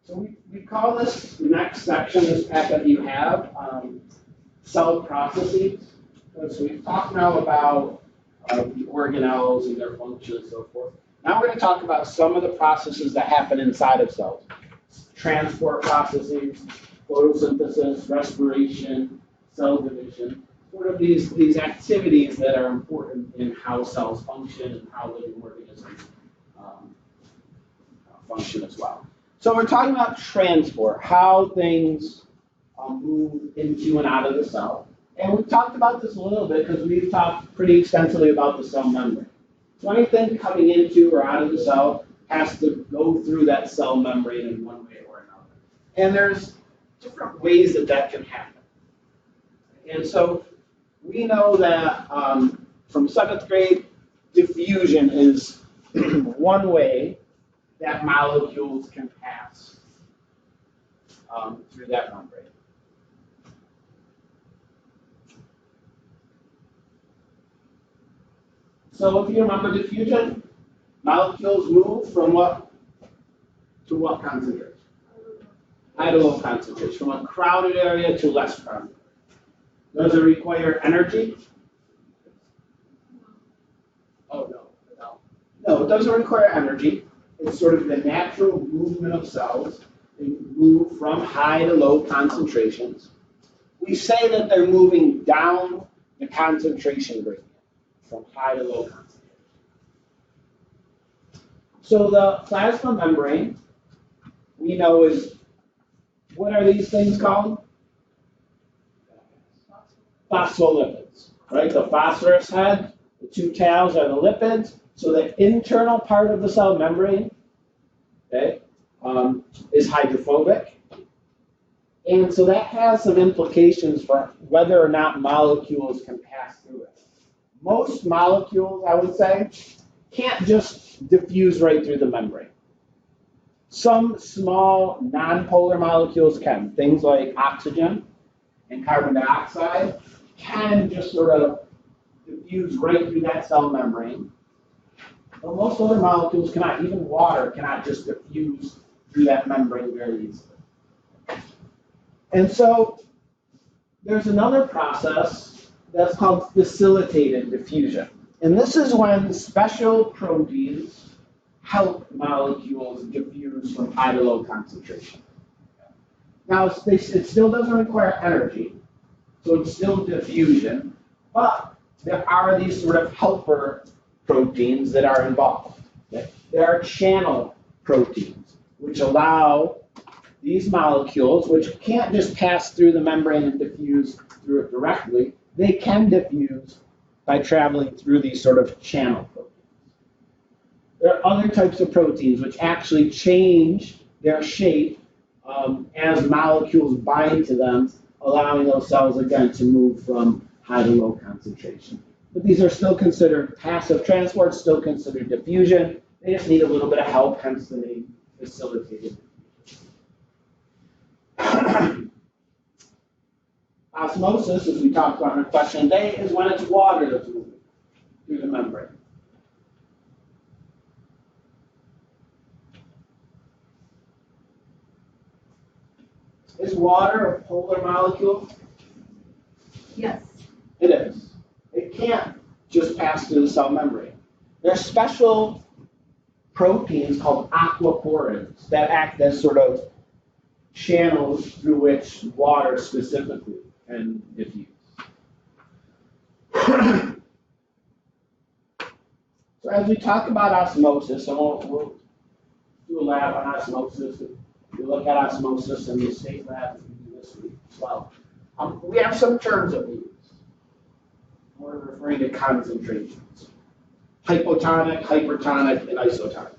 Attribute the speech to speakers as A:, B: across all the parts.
A: So we call this next section, this packet you have, cell processes. So we've talked now about the organelles and their function and so forth. Now we're going to talk about some of the processes that happen inside of cells. Transport processes, photosynthesis, respiration, cell division, sort of these activities that are important in how cells function and how living organisms function as well. So we're talking about transport, how things move into and out of the cell. And we've talked about this a little bit because we've talked pretty extensively about the cell membrane. So anything coming into or out of the cell has to go through that cell membrane in one way or another. And there's different ways that that can happen. And so we know that from 7th grade, diffusion is one way that molecules can pass through that membrane. So if you remember diffusion, molecules move from what to what concentration? High to low concentration, from a crowded area to less crowded. Does it require energy? Oh, no. No, it doesn't require energy. It's sort of the natural movement of cells. They move from high to low concentrations. We say that they're moving down the concentration gradient from high to low concentration. So the plasma membrane, we know is, what are these things called? Phospholipids, right? The phosphorus head, the two tails are the lipids. So the internal part of the cell membrane, okay, is hydrophobic. And so that has some implications for whether or not molecules can pass through it. Most molecules, I would say, can't just diffuse right through the membrane. Some small nonpolar molecules can. Things like oxygen and carbon dioxide can just sort of diffuse right through that cell membrane. But most other molecules cannot. Even water cannot just diffuse through that membrane very easily. And so there's another process that's called facilitated diffusion. And this is when special proteins help molecules diffuse from high to low concentration. Now, it still doesn't require energy, so it's still diffusion, but there are these sort of helper proteins that are involved. Okay? There are channel proteins, which allow these molecules, which can't just pass through the membrane and diffuse through it directly, they can diffuse by traveling through these sort of channel proteins. There are other types of proteins which actually change their shape as molecules bind to them, allowing those cells, again, to move from high to low concentration. But these are still considered passive transport, still considered diffusion. They just need a little bit of help, hence the name facilitated. Osmosis, as we talked about in our question today, is when it's water that's moving through the membrane. Is water a polar molecule?
B: Yes.
A: It is. It can't just pass through the cell membrane. There are special proteins called aquaporins that act as sort of channels through which water specifically can diffuse. So as we talk about osmosis, and we'll do a lab on osmosis. We look at osmosis in the state lab we do this week as well. We have some terms that we use. We're referring to concentrations. Hypotonic, hypertonic, and isotonic.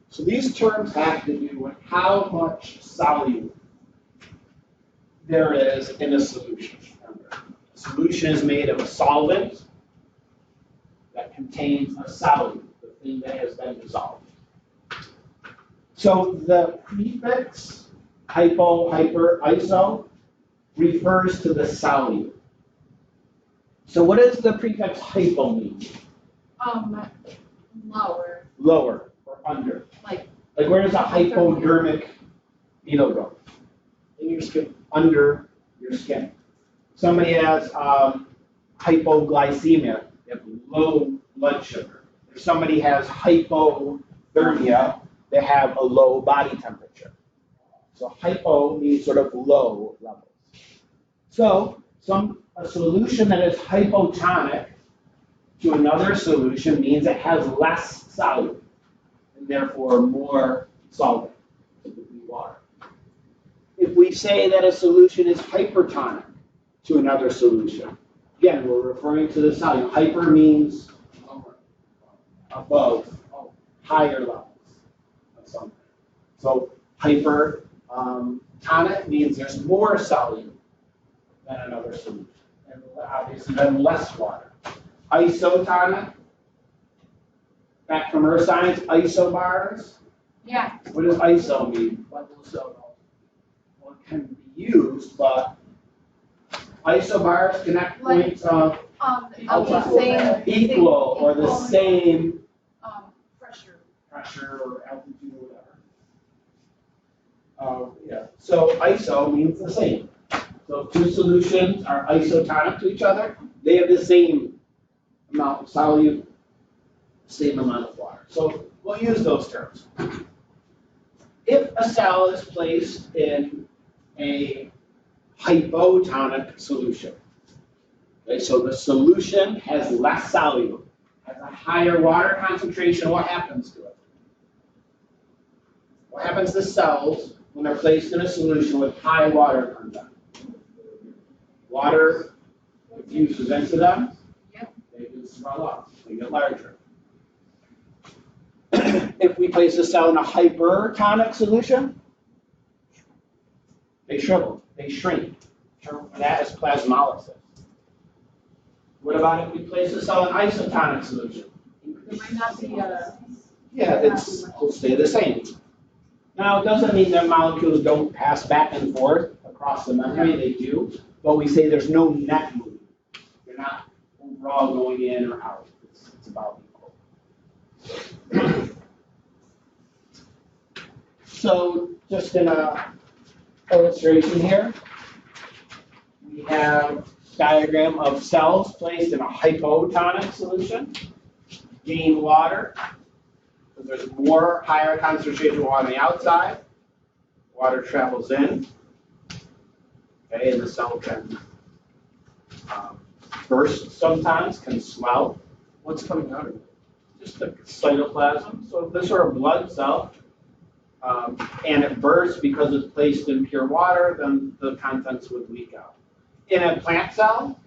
A: So these terms have to do with how much solute there is in a solution. Remember, a solution is made of a solvent that contains a solute, the thing that has been dissolved. So the prefix hypo, hyper, iso refers to the solute. So what does the prefix hypo mean?
B: Lower.
A: Lower or under.
B: Like
A: where does a hypodermic Beetle growth in your skin, under your skin. Somebody has hypoglycemia, they have low blood sugar. If somebody has hypothermia, they have a low body temperature. So hypo means sort of low levels. So a solution that is hypotonic to another solution means it has less solute and therefore more solvent, typically water. If we say that a solution is hypertonic to another solution, again, we're referring to the solute. Hyper means above, higher levels of something. So hypertonic means there's more solute than another solution, and obviously then less water. Isotonic, back from earth science, isobars.
B: Yeah.
A: What does iso mean? Well, it can be used, but isobars connect points of equal or the same pressure or altitude or whatever. Yeah. So iso means the same. So if two solutions are isotonic to each other, they have the same amount of solute, same amount of water. So we'll use those terms. If a cell is placed in a hypotonic solution, okay, so the solution has less solute, has a higher water concentration, what happens to it? What happens to cells when they're placed in a solution with high water content? Water diffuses into them, they can swell up, they get larger. If we place a cell in a hypertonic solution, they shrivel, they shrink. That is plasmolysis. What about if we place a cell in isotonic solution?
B: There might not be a.
A: Yeah, it'll stay the same. Now, it doesn't mean that molecules don't pass back and forth across the membrane, they do, but we say there's no net movement. They're not overall going in or out. It's about equal. So, just in a illustration here, we have a diagram of cells placed in a hypotonic solution, gain water. So there's more higher concentration of water on the outside. Water travels in, okay, and the cell can burst sometimes, can swell. What's coming out of it? Just the cytoplasm. So if this were a blood cell, and it bursts because it's placed in pure water, then the contents would leak out. In a plant cell,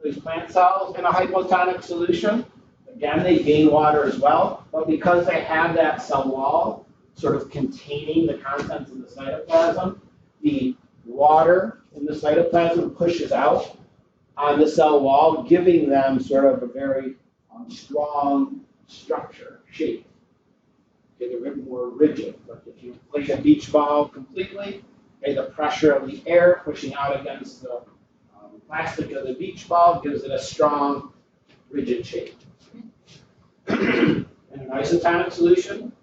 A: these plant cells in a hypotonic solution, again, they gain water as well, but because they have that cell wall sort of containing the contents of the cytoplasm, the water in the cytoplasm pushes out on the cell wall, giving them sort of a very strong structure, shape. Okay, they're more rigid, but if you inflate a beach ball completely, okay, the pressure of the air pushing out against the plastic of the beach ball gives it a strong, rigid shape. In an isotonic solution,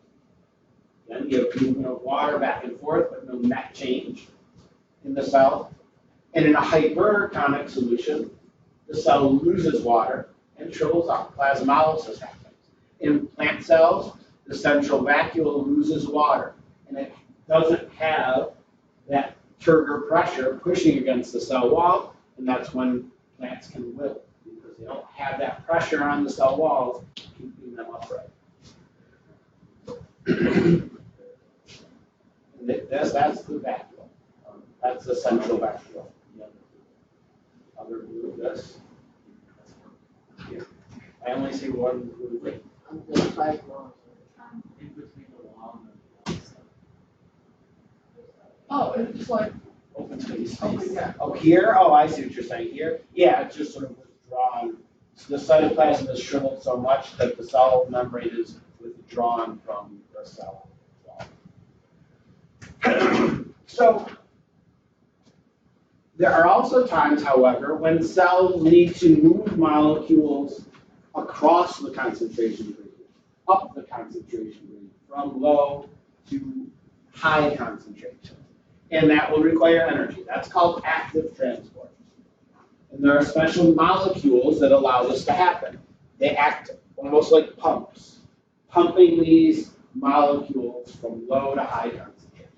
A: then you have movement of water back and forth, but no net change in the cell. And in a hypertonic solution, the cell loses water and shrivels up. Plasmolysis happens. In plant cells, the central vacuole loses water, and it doesn't have that turgor pressure pushing against the cell wall, and that's when plants can wilt, because they don't have that pressure on the cell walls keeping them upright. That's the vacuole. That's the central vacuole. Other blue, this. Here. I only see one blue ring. In between the wall and the outside.
B: Oh, it's just like.
A: Open space.
B: Oh, yeah.
A: Oh, here? Oh, I see what you're saying. Here? Yeah, it's just sort of withdrawn. So the cytoplasm is shriveled so much that the cell membrane is withdrawn from the cell wall. So there are also times, however, when cells need to move molecules across the concentration gradient, up the concentration gradient, from low to high concentration. and that will require energy. That's called active transport. And there are special molecules that allow this to happen. They act almost like pumps, pumping these molecules from low to high concentration.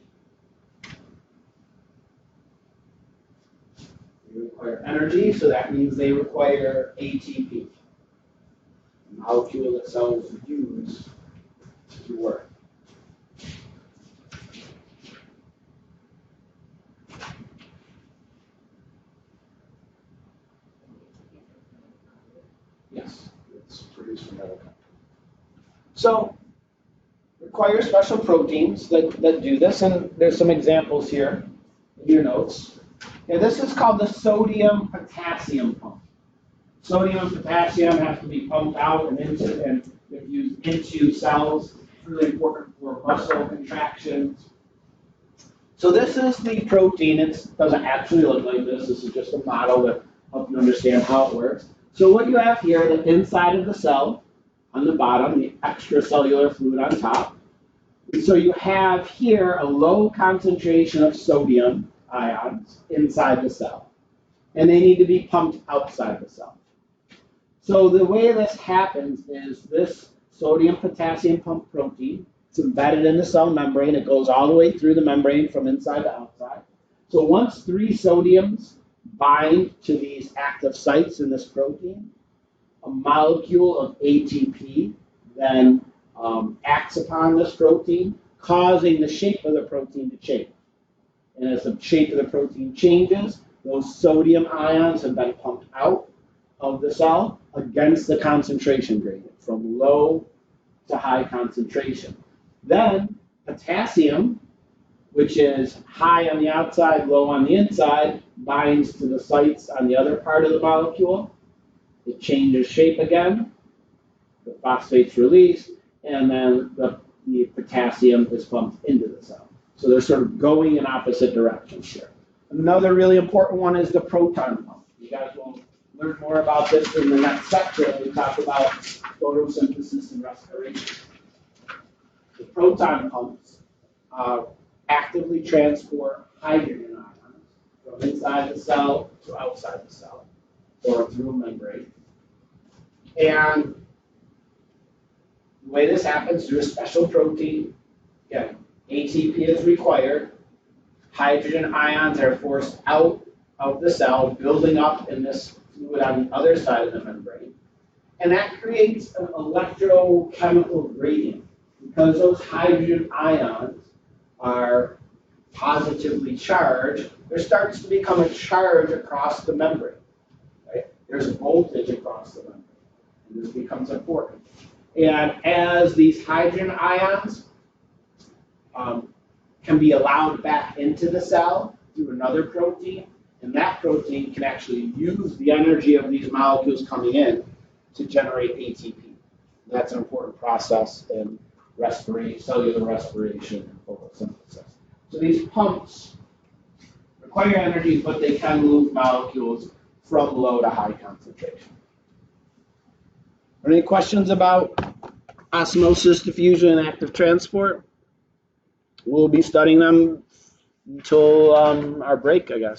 A: They require energy, so that means they require ATP, a molecule that cells use to work. Yes, it's produced from other countries. So, require special proteins that do this, and there's some examples here in your notes. Okay, this is called the sodium-potassium pump. Sodium and potassium have to be pumped out and infused into cells. It's really important for muscle contractions. So this is the protein. It doesn't actually look like this. This is just a model to help you understand how it works. So what you have here, the inside of the cell, on the bottom, the extracellular fluid on top. So you have here a low concentration of sodium ions inside the cell, and they need to be pumped outside the cell. So the way this happens is this sodium-potassium pump protein, it's embedded in the cell membrane. It goes all the way through the membrane from inside to outside. So once 3 sodiums bind to these active sites in this protein, a molecule of ATP then acts upon this protein, causing the shape of the protein to change. And as the shape of the protein changes, those sodium ions have been pumped out of the cell against the concentration gradient from low to high concentration. Then potassium, which is high on the outside, low on the inside, binds to the sites on the other part of the molecule. It changes shape again, the phosphate's released, and then the potassium is pumped into the cell. So they're sort of going in opposite directions here. Another really important one is the proton pump. You guys will learn more about this in the next section when we talk about photosynthesis and respiration. The proton pumps actively transport hydrogen ions from inside the cell to outside the cell, or through a membrane. And the way this happens through a special protein, again, ATP is required, hydrogen ions are forced out of the cell, building up in this fluid on the other side of the membrane. And that creates an electrochemical gradient. Because those hydrogen ions are positively charged, there starts to become a charge across the membrane. Right? There's a voltage across the membrane, and this becomes important. And as these hydrogen ions can be allowed back into the cell through another protein, and that protein can actually use the energy of these molecules coming in to generate ATP. That's an important process in respiration, cellular respiration, and photosynthesis. So these pumps require energy, but they can move molecules from low to high concentration. Any questions about osmosis, diffusion, and active transport? We'll be studying them until our break, I guess.